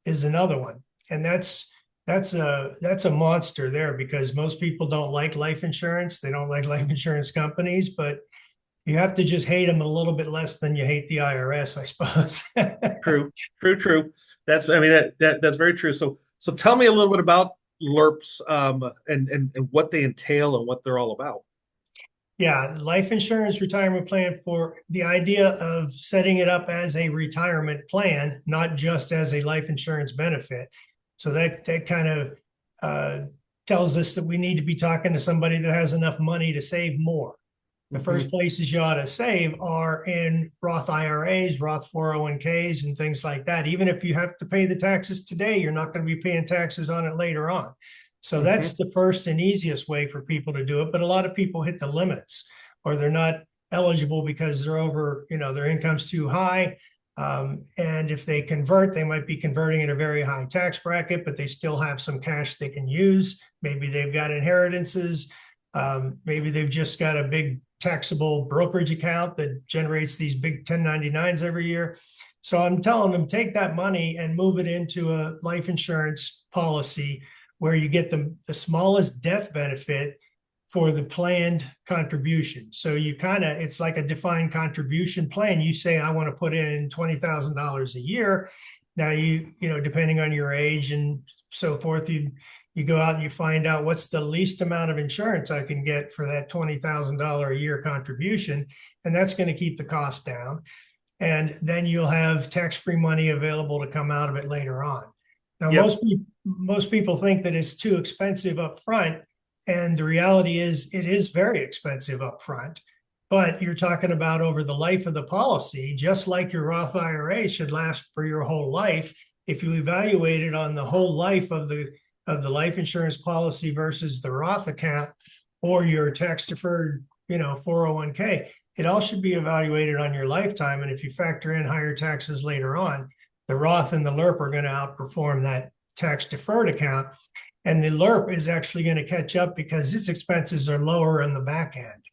is another one. And that's a monster there, because most people don't like life insurance. They don't like life insurance companies, but you have to just hate them a little bit less than you hate the IRS, I suppose. True, true. That's, I mean, that's very true. So tell me a little bit about LIRPs, and what they entail and what they're all about. Yeah, life insurance retirement plan, for the idea of setting it up as a retirement plan, not just as a life insurance benefit. So that kind of tells us that we need to be talking to somebody that has enough money to save more. The first Hmm. places you ought to save are in Roth IRAs, Roth 401ks, and things like that. Even if you have to pay the taxes today, you're not going to be paying taxes on it later on. So that's Hmm. the first and easiest way for people to do it. But a lot of people hit the limits, or they're not eligible because they're over, their income's too high. And if they convert, they might be converting at a very high tax bracket, but they still have some cash they can use. Maybe they've got inheritances. Maybe they've just got a big taxable brokerage account that generates these big 1099s every year. So I'm telling them, take that money and move it into a life insurance policy where you get the smallest death benefit for the planned contribution. So it's like a defined contribution plan. You say, I want to put in $20,000 a year. Now depending on your age and so forth, you go out and you find out what's the least amount of insurance I can get for that $20,000 a year contribution. And that's going to keep the cost down. And then you'll have tax-free money available to come out of it later on. Now, Yep. most people think that it's too expensive up front. And the reality is it is very expensive up front. But you're talking about over the life of the policy, just like your Roth IRA should last for your whole life. If you evaluate it on the whole life of the life insurance policy versus the Roth account or your tax deferred, 401k, it all should be evaluated on your lifetime. And if you factor in higher taxes later on, the Roth and the LIRP are going to outperform that tax deferred account. And the LIRP is actually going to catch up because its expenses are lower in the back end.